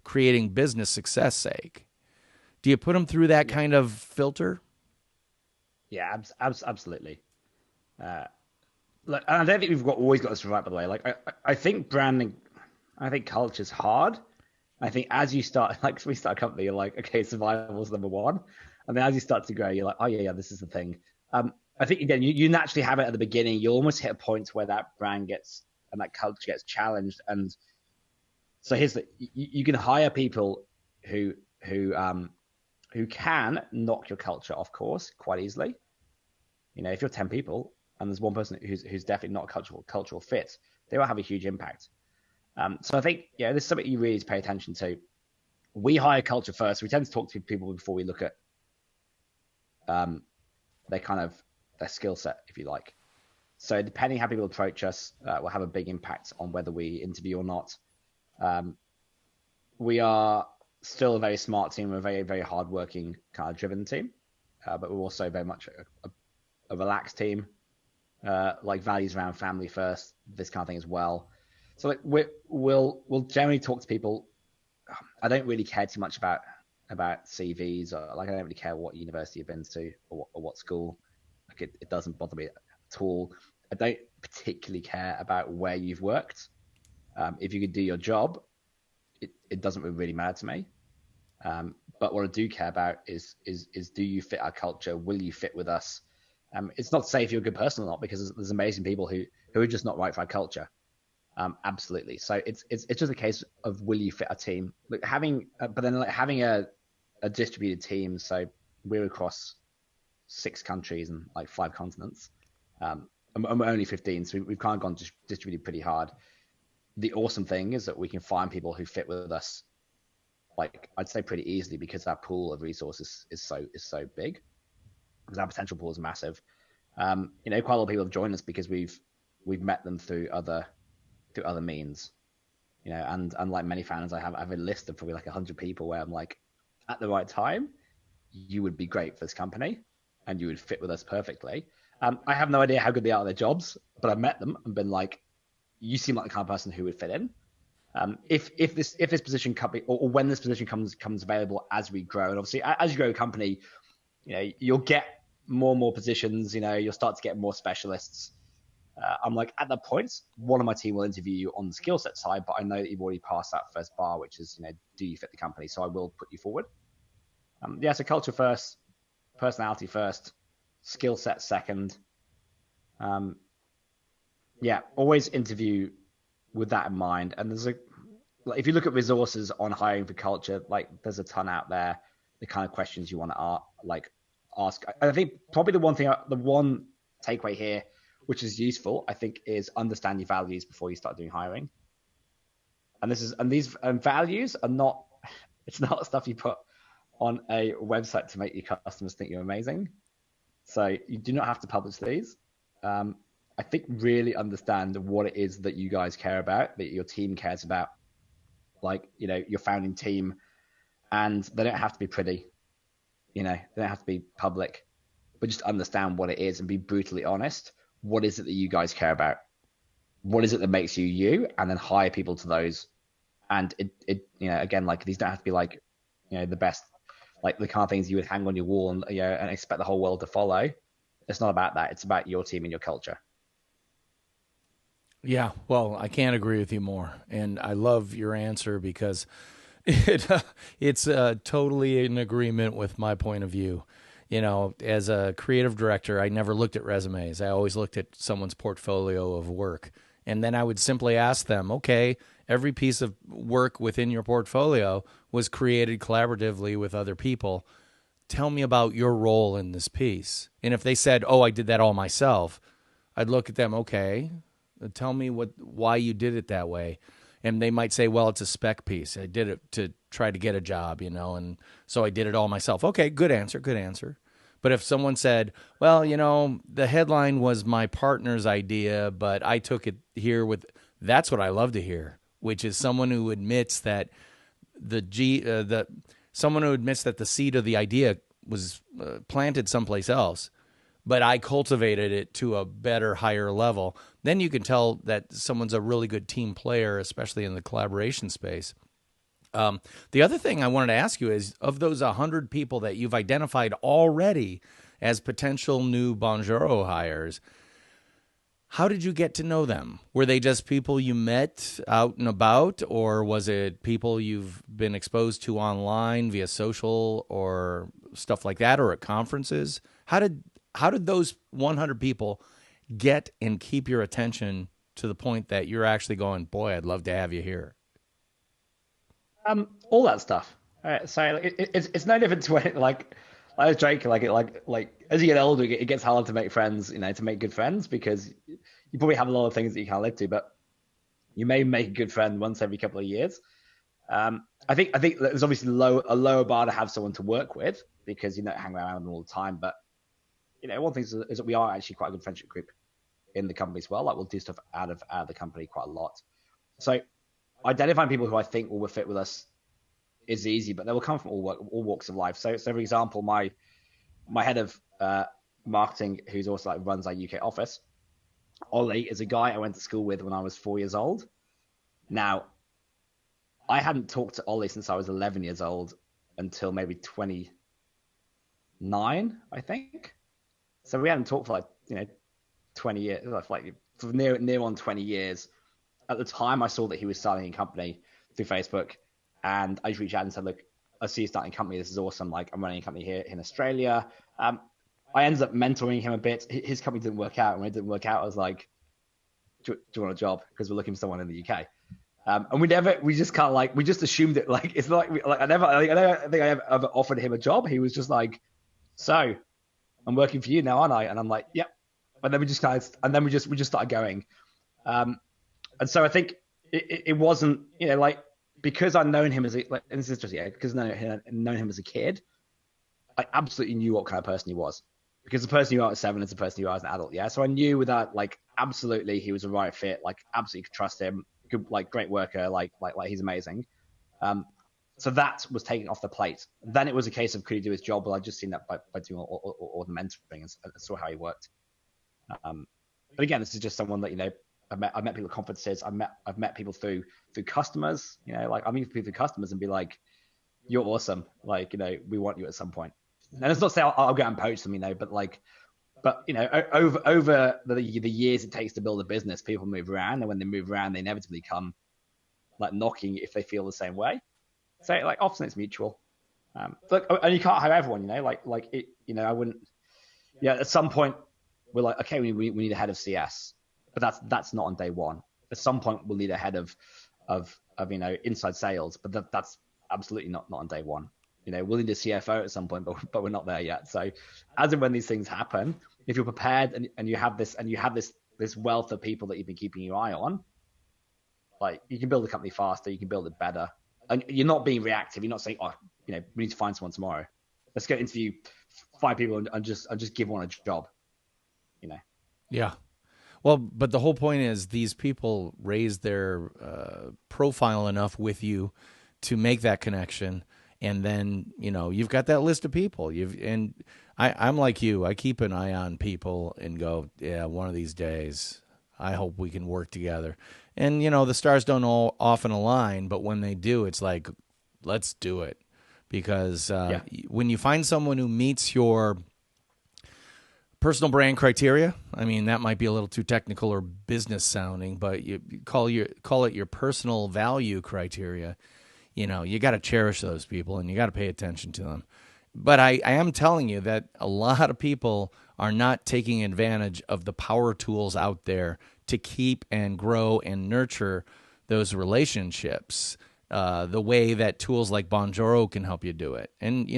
Speaker 1: creating business success sake? Do you put them through that
Speaker 2: Yeah,
Speaker 1: kind of filter?
Speaker 2: yeah, absolutely. And I don't think we've always got this right, by the way. Like I think branding, I think culture's hard. I think as you start, like we start a company, you're like, okay, survival's number one, and then as you start to grow, you're like, oh yeah, this is the thing. I think again, you naturally have it at the beginning. You almost hit a point where that brand gets and that culture gets challenged. And so you can hire people who who um who can knock your culture off course quite easily. If you're 10 people and there's one person who's definitely not a cultural fit, they will have a huge impact. So I think, this is something you really need to pay attention to. We hire culture first. We tend to talk to people before we look at um, their skill set, if you like. So depending how people approach us, will have a big impact on whether we interview or not. Um, we are still a very smart team. We're a very, very hardworking, kind of driven team, but we're also very much a relaxed team, like values around family first, this kind of thing as well. So like we'll generally talk to people. I don't really care too much about CVs, or like I don't really care what university you've been to or what school. Like it doesn't bother me at all. I don't particularly care about where you've worked. If you can do your job, it doesn't really matter to me. But what I do care about is do you fit our culture? Will you fit with us? It's not to say if you're a good person or not, because there's amazing people who are just not right for our culture. Absolutely. So it's just a case of will you fit a team? Like having a distributed team. So we're across 6 countries and like 5 continents. and we're only 15, so we've kind of gone distributed pretty hard. The awesome thing is that we can find people who fit with us, like I'd say pretty easily, because our pool of resources is so big, because our potential pool is massive. Quite a lot of people have joined us because we've met them through other means. And like many founders, I have a list of probably like 100 people where I'm like, at the right time, you would be great for this company, and you would fit with us perfectly. I have no idea how good they are at their jobs, but I've met them and been like, you seem like the kind of person who would fit in. If this position or when this position comes available as we grow, and obviously as you grow a company, you'll get more and more positions. You'll start to get more specialists. I'm like, at that point, one of my team will interview you on the skill set side, but I know that you've already passed that first bar, which is, do you fit the company? So I will put you forward. So culture first, personality first, skill set second. Always interview with that in mind. And if you look at resources on hiring for culture, like there's a ton out there. The kind of questions you want to ask. I think probably the one takeaway here, which is useful, I think, is understand your values before you start doing hiring. And these values are not. It's not stuff you put on a website to make your customers think you're amazing. So you do not have to publish these. I think really understand what it is that you guys care about, that your team cares about, like, your founding team, and they don't have to be pretty, they don't have to be public, but just understand what it is and be brutally honest. What is it that you guys care about? What is it that makes you you? And then hire people to those. And again, like, these don't have to be like, the best, like the kind of things you would hang on your wall and expect the whole world to follow. It's not about that. It's about your team and your culture.
Speaker 1: Yeah, well, I can't agree with you more. And I love your answer because it's totally in agreement with my point of view. As a creative director, I never looked at resumes. I always looked at someone's portfolio of work. And then I would simply ask them, okay, every piece of work within your portfolio was created collaboratively with other people. Tell me about your role in this piece. And if they said, oh, I did that all myself, I'd look at them, okay, tell me why you did it that way. And they might say, well, it's a spec piece. I did it to try to get a job, and so I did it all myself. Okay, good answer. But if someone said, well, the headline was my partner's idea, but I took it here that's what I love to hear, which is someone who admits that someone who admits that the seed of the idea was planted someplace else, but I cultivated it to a better, higher level. Then you can tell that someone's a really good team player, especially in the collaboration space. The other thing I wanted to ask you is, of those 100 people that you've identified already as potential new Bonjoro hires, how did you get to know them? Were they just people you met out and about, or was it people you've been exposed to online via social or stuff like that, or at conferences? How did those 100 people get and keep your attention to the point that you're actually going, boy, I'd love to have you here?
Speaker 2: All that stuff. All right, so it's no different to when, like I was joking, like as you get older, it gets harder to make friends, to make good friends, because you probably have a lot of things that you can't live to, but you may make a good friend once every couple of years. I think there's obviously a lower bar to have someone to work with, because you don't hang around with them all the time. But one thing is that we are actually quite a good friendship group in the company as well. Like, we'll do stuff out of the company quite a lot. So identifying people who I think will fit with us is easy, but they will come from all walks of life. So for example, my head of marketing, who's also like runs our UK office, Ollie, is a guy I went to school with when I was 4 years old. Now, I hadn't talked to Ollie since I was 11 years old until maybe 29, I think. So we hadn't talked for 20 years, like near on 20 years. At the time, I saw that he was starting a company through Facebook, and I just reached out and said, look, I see you starting a company. This is awesome. Like, I'm running a company here in Australia. I ended up mentoring him a bit. His company didn't work out. And when it didn't work out, I was like, do you want a job? Because we're looking for someone in the UK. And we just kind of we just assumed it. Like, it's not like, I don't think I ever offered him a job. He was just like, so I'm working for you now, aren't I? And I'm like, yep. and then we just kind of, and then we just started going. And so I think it wasn't, like, because I'd known him as a, like, and this is just, because I known him as a kid, I absolutely knew what kind of person he was. Because the person you are at 7 is the person you are as an adult, yeah. So I knew without, like, absolutely he was a right fit, like absolutely could trust him, good, like great worker, like he's amazing. So that was taken off the plate. Then it was a case of could he do his job? Well, I'd just seen that by doing all the mentoring and saw how he worked. But again, this is just someone that I've met people at conferences. I've met people through customers. Like I meet people through customers and be like, "You're awesome. Like we want you at some point." And it's not to say I'll go and poach them, but over the years it takes to build a business, people move around, and when they move around, they inevitably come like knocking if they feel the same way. So like often it's mutual. Look, and you can't hire everyone, like it, I wouldn't. Yeah, at some point we're like, okay, we need a head of CS, but that's not on day one. At some point we'll need a head of inside sales, but that's absolutely not on day one. We'll need a CFO at some point, but we're not there yet. So as and when these things happen, if you're prepared and you have this wealth of people that you've been keeping your eye on, like you can build a company faster, you can build it better. And you're not being reactive. You're not saying, we need to find someone tomorrow. Let's go interview 5 people and just give one a job.
Speaker 1: Yeah. Well, but the whole point is these people raise their profile enough with you to make that connection. And then, you've got that list of people. I'm like you. I keep an eye on people and go, yeah, one of these days, I hope we can work together. And, the stars don't all often align, but when they do, it's like, let's do it. Because when you find someone who meets your personal brand criteria, I mean, that might be a little too technical or business sounding, but you call it your personal value criteria. You got to cherish those people and you got to pay attention to them. But I am telling you that a lot of people are not taking advantage of the power tools out there to keep and grow and nurture those relationships the way that tools like Bonjoro can help you do it. And,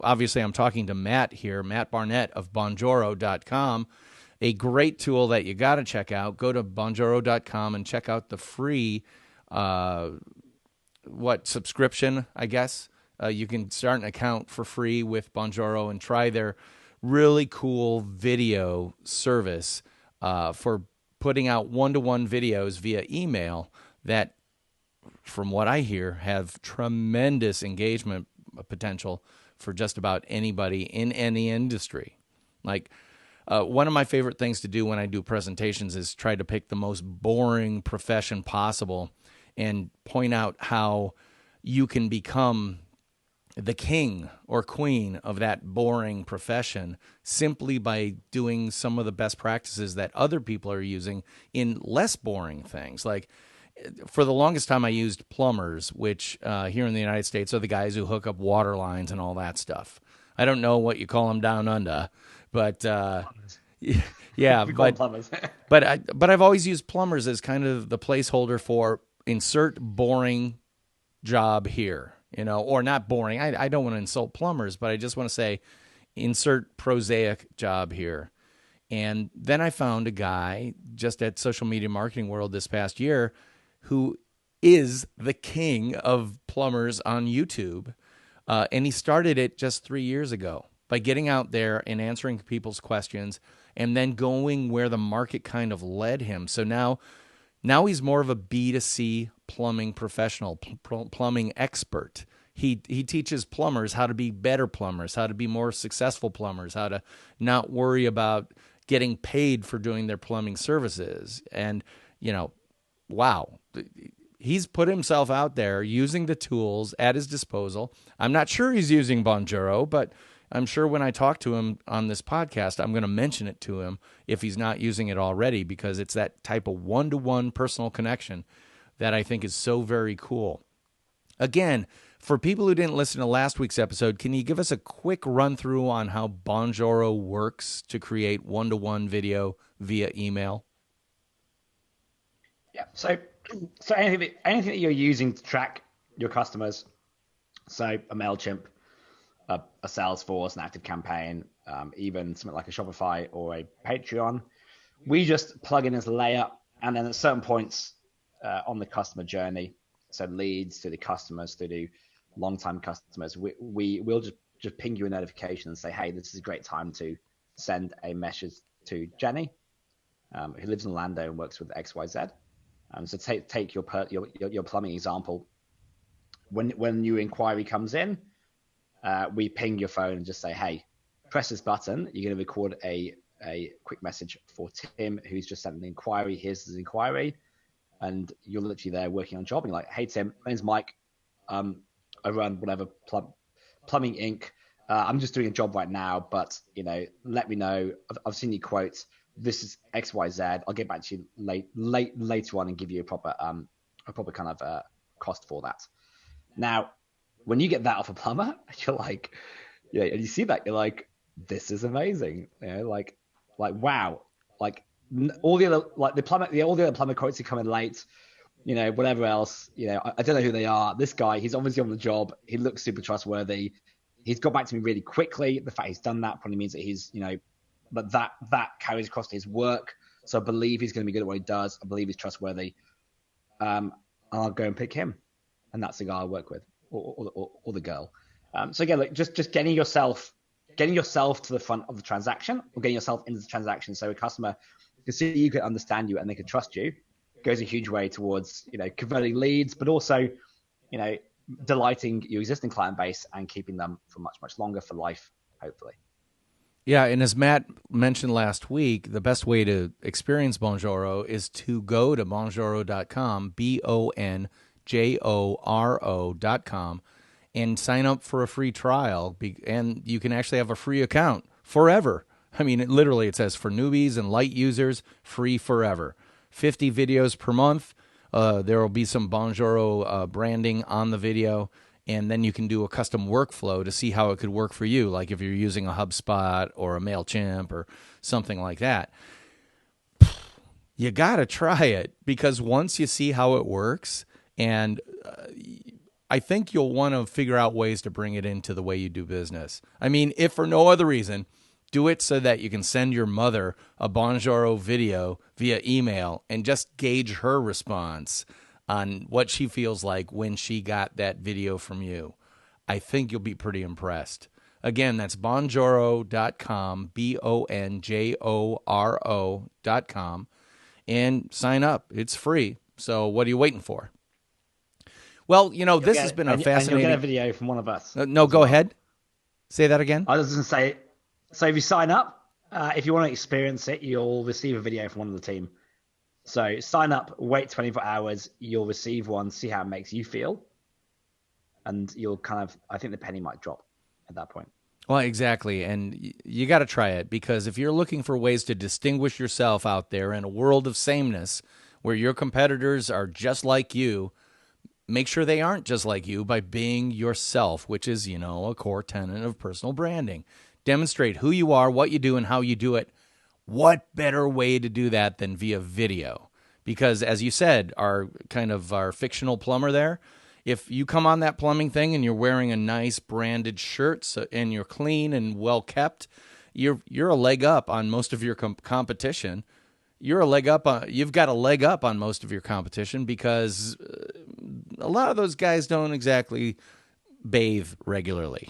Speaker 1: obviously I'm talking to Matt here, Matt Barnett of Bonjoro.com, a great tool that you got to check out. Go to Bonjoro.com and check out the free subscription, I guess. You can start an account for free with Bonjoro and try their really cool video service for putting out one-to-one videos via email that, from what I hear, have tremendous engagement potential for just about anybody in any industry. Like one of my favorite things to do when I do presentations is try to pick the most boring profession possible and point out how you can become the king or queen of that boring profession simply by doing some of the best practices that other people are using in less boring things. Like for the longest time I used plumbers, which here in the United States are the guys who hook up water lines and all that stuff. I don't know what you call them down under, but yeah,
Speaker 2: we call them plumbers.
Speaker 1: but I've always used plumbers as kind of the placeholder for insert boring job here, or not boring. I don't want to insult plumbers, but I just want to say insert prosaic job here. And then I found a guy just at Social Media Marketing World this past year who is the king of plumbers on YouTube. And he started it just 3 years ago by getting out there and answering people's questions and then going where the market kind of led him. So now he's more of a B2C plumbing professional, plumbing expert. He teaches plumbers how to be better plumbers, how to be more successful plumbers, how to not worry about getting paid for doing their plumbing services. And, wow, he's put himself out there using the tools at his disposal. I'm not sure he's using Bonjoro, but I'm sure when I talk to him on this podcast, I'm going to mention it to him if he's not using it already, because it's that type of one-to-one personal connection that I think is so very cool. Again, for people who didn't listen to last week's episode, can you give us a quick run through on how Bonjoro works to create one-to-one video via email?
Speaker 2: Yeah. So anything that you're using to track your customers, so a MailChimp, a Salesforce, an Active Campaign, even something like a Shopify or a Patreon, we just plug in as a layer, and then at certain points on the customer journey, so leads to the customers, to the long-time customers, we'll just ping you a notification and say, hey, this is a great time to send a message to Jenny, who lives in Orlando and works with XYZ. So take your plumbing example. When new inquiry comes in, we ping your phone and just say, hey, press this button. You're going to record a quick message for Tim, who's just sent an inquiry. Here's his inquiry. And you're literally there working on a job. And you're like, hey, Tim, my name's Mike. I run whatever Plumbing Inc. I'm just doing a job right now, but, let me know. I've seen your quotes. This is XYZ. I'll get back to you later on and give you a proper kind of cost for that. Now, when you get that off a plumber, you're like, yeah, and you see that, you're like, this is amazing. Like wow. Like all the other, like all the other plumber quotes are coming late. Whatever else. I don't know who they are. This guy, he's obviously on the job. He looks super trustworthy. He's got back to me really quickly. The fact he's done that probably means that he's, but that carries across to his work. So I believe he's going to be good at what he does. I believe he's trustworthy. I'll go and pick him, and that's the guy I work with, or the girl. So again, like just getting yourself to the front of the transaction, or getting yourself into the transaction, so a customer can see you, can understand you, and they can trust you, goes a huge way towards converting leads, but also delighting your existing client base and keeping them for much, much longer, for life, hopefully.
Speaker 1: Yeah, and as Matt mentioned last week, the best way to experience Bonjoro is to go to bonjoro.com, BONJORO.com, and sign up for a free trial, and you can actually have a free account forever. I mean, it says for newbies and light users, free forever. 50 videos per month. There will be some Bonjoro branding on the video, and then you can do a custom workflow to see how it could work for you, like if you're using a HubSpot or a MailChimp or something like that. You got to try it, because once you see how it works, and I think you'll want to figure out ways to bring it into the way you do business. I mean, if for no other reason, do it so that you can send your mother a Bonjoro video via email and just gauge her response on what she feels like when she got that video from you. I think you'll be pretty impressed. Again, that's bonjoro.com, BONJORO.com, and sign up. It's free. So what are you waiting for? Well, this has been a fascinating...
Speaker 2: And you'll get a video from one of us.
Speaker 1: No, go ahead. Say that again.
Speaker 2: I was going to say, so if you sign up, if you want to experience it, you'll receive a video from one of the team. So sign up, wait 24 hours, you'll receive one, see how it makes you feel. And you'll I think the penny might drop at that point.
Speaker 1: Well, exactly. And you got to try it, because if you're looking for ways to distinguish yourself out there in a world of sameness where your competitors are just like you, make sure they aren't just like you by being yourself, which is, a core tenet of personal branding. Demonstrate who you are, what you do, and how you do it. What better way to do that than via video? Because as you said, our fictional plumber there, if you come on that plumbing thing and you're wearing a nice branded shirt and you're clean and well kept, you're a leg up on most of your competition. You've got a leg up on most of your competition, because a lot of those guys don't exactly bathe regularly.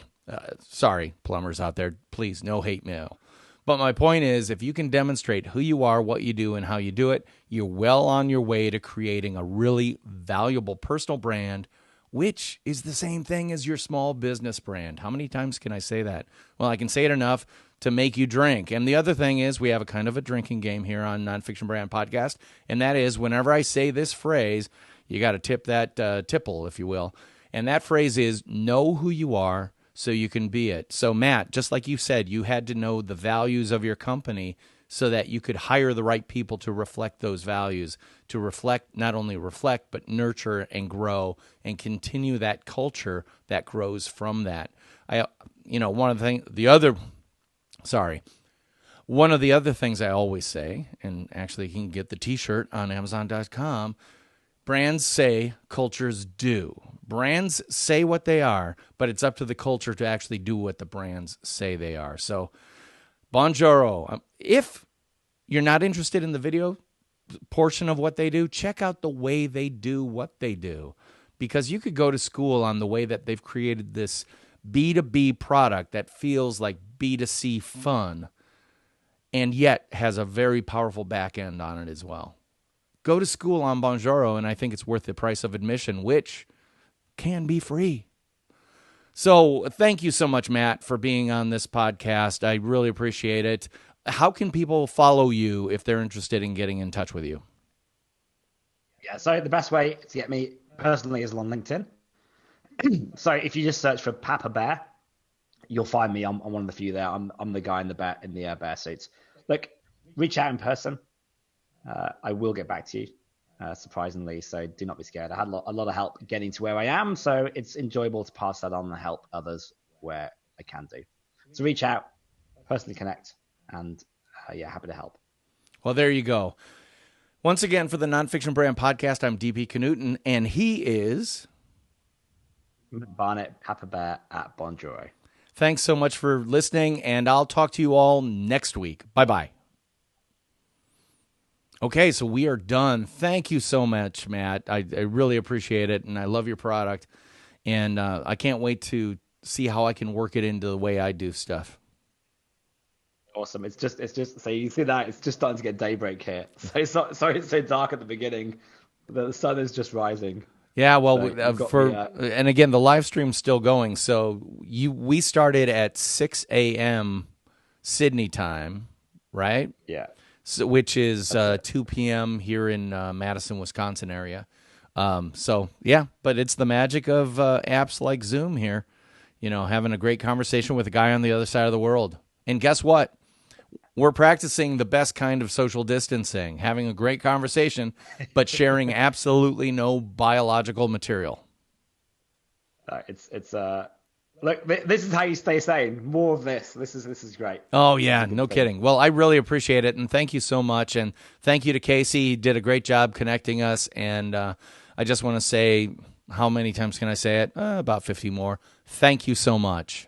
Speaker 1: Sorry, plumbers out there, please, no hate mail. But my point is, if you can demonstrate who you are, what you do, and how you do it, you're well on your way to creating a really valuable personal brand, which is the same thing as your small business brand. How many times can I say that? Well, I can say it enough to make you drink. And the other thing is, we have a kind of a drinking game here on Nonfiction Brand Podcast, and that is, whenever I say this phrase, you got to tip that tipple, if you will. And that phrase is, know who you are so you can be it. So Matt, just like you said, you had to know the values of your company so that you could hire the right people to reflect those values, to not only reflect, but nurture and grow and continue that culture that grows from that. One of the other things I always say, and actually you can get the t-shirt on Amazon.com, brands say, cultures do. Brands say what they are, but it's up to the culture to actually do what the brands say they are. So, Bonjoro, if you're not interested in the video portion of what they do, check out the way they do what they do. Because you could go to school on the way that they've created this B2B product that feels like B2C fun and yet has a very powerful back end on it as well. Go to school on Bonjoro, and I think it's worth the price of admission, which can be free. So thank you so much, Matt, for being on this podcast. I really appreciate it. How can people follow you if they're interested in getting in touch with you?
Speaker 2: Yeah, so the best way to get me personally is on LinkedIn. So if you just search for Papa Bear, you'll find me. I'm one of the few there. I'm the guy in the bear suits. Look, reach out in person. I will get back to you, surprisingly. So do not be scared. I had a lot of help getting to where I am, so it's enjoyable to pass that on and help others where I can do. So reach out, personally connect, and happy to help.
Speaker 1: Well, there you go. Once again, for the Nonfiction Brand Podcast, I'm DP Knudten, and he is
Speaker 2: Matt Barnett, Papa Bear at Bonjoro.
Speaker 1: Thanks so much for listening, and I'll talk to you all next week. Bye-bye. Okay, so we are done. Thank you so much, Matt. I really appreciate it, and I love your product. And I can't wait to see how I can work it into the way I do stuff.
Speaker 2: Awesome. It's just so you see that it's just starting to get daybreak here. So sorry it's so dark at the beginning. The sun is just rising.
Speaker 1: Yeah, well,
Speaker 2: So
Speaker 1: and again, the live stream's still going. So we started at 6 a.m. Sydney time, right?
Speaker 2: Yeah.
Speaker 1: So, which is 2 p.m. here in Madison, Wisconsin area. So yeah, but it's the magic of apps like Zoom here. You know, having a great conversation with a guy on the other side of the world. And guess what? We're practicing the best kind of social distancing, having a great conversation, but sharing absolutely no biological material.
Speaker 2: Look, this is how you stay sane. More of this. This is great.
Speaker 1: Oh yeah, no kidding. Well, I really appreciate it, and thank you so much. And thank you to Casey. He did a great job connecting us. And I just want to say, how many times can I say it? About 50 more. Thank you so much.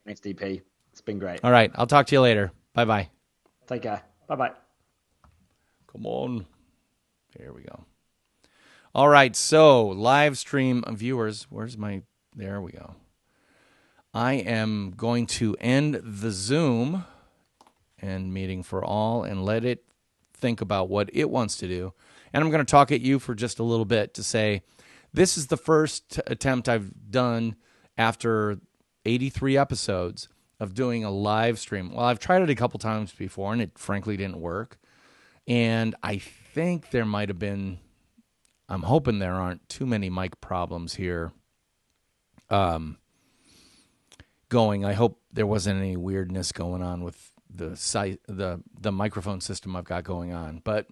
Speaker 2: Thanks, DP. It's been great.
Speaker 1: All right, I'll talk to you later. Bye-bye.
Speaker 2: Take care. Bye-bye.
Speaker 1: Come on. There we go. All right, so live stream viewers, there we go. I am going to end the Zoom and meeting for all and let it think about what it wants to do. And I'm going to talk at you for just a little bit to say, this is the first attempt I've done after 83 episodes of doing a live stream. Well, I've tried it a couple times before, and it frankly didn't work. And I think there might have been, I'm hoping there aren't too many mic problems here going. I hope there wasn't any weirdness going on with the microphone system I've got going on. But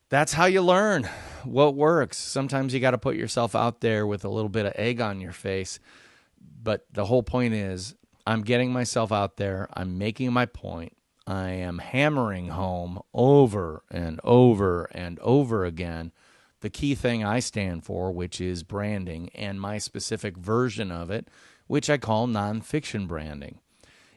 Speaker 1: that's how you learn what works. Sometimes you got to put yourself out there with a little bit of egg on your face. But the whole point is, I'm getting myself out there. I'm making my point. I am hammering home over and over and over again the key thing I stand for, which is branding, and my specific version of it, which I call nonfiction branding.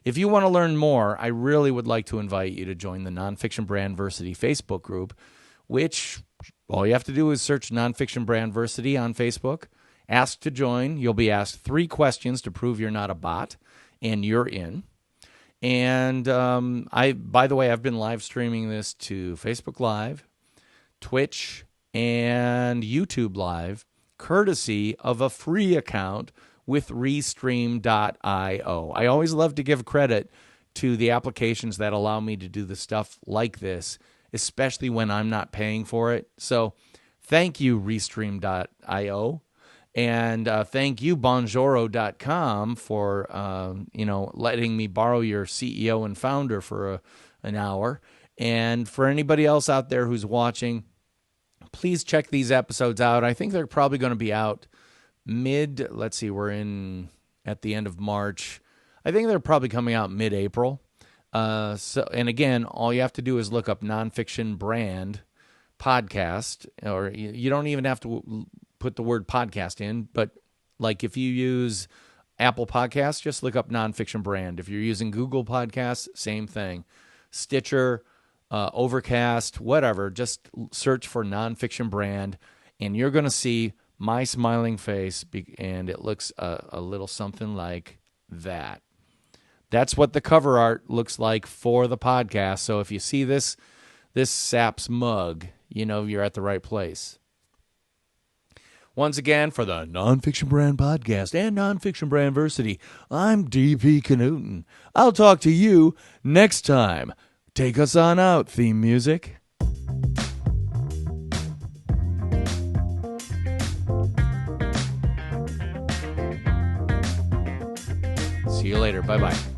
Speaker 1: If you want to learn more, I really would like to invite you to join the Nonfiction Brandversity Facebook group, which all you have to do is search Nonfiction Brandversity on Facebook. Ask to join. You'll be asked 3 questions to prove you're not a bot, and you're in. And by the way, I've been live streaming this to Facebook Live, Twitch, and YouTube Live, courtesy of a free account with Restream.io. I always love to give credit to the applications that allow me to do the stuff like this, especially when I'm not paying for it. So thank you, Restream.io. And thank you, Bonjoro.com, for letting me borrow your CEO and founder for an hour. And for anybody else out there who's watching, please check these episodes out. I think they're probably going to be out we're in at the end of March. I think they're probably coming out mid-April. And again, all you have to do is look up Nonfiction Brand Podcast, or you don't even have to put the word podcast in, but like if you use Apple Podcasts, just look up Nonfiction Brand. If you're using Google Podcasts, same thing. Stitcher, Overcast, whatever. Just search for Nonfiction Brand, and you're going to see my smiling face, and it looks a little something like that. That's what the cover art looks like for the podcast. So if you see this sap's mug, you know you're at the right place. Once again, for the Nonfiction Brand Podcast and Nonfiction Brandversity, I'm D.P. Knudten. I'll talk to you next time. Take us on out, theme music. See you later. Bye-bye.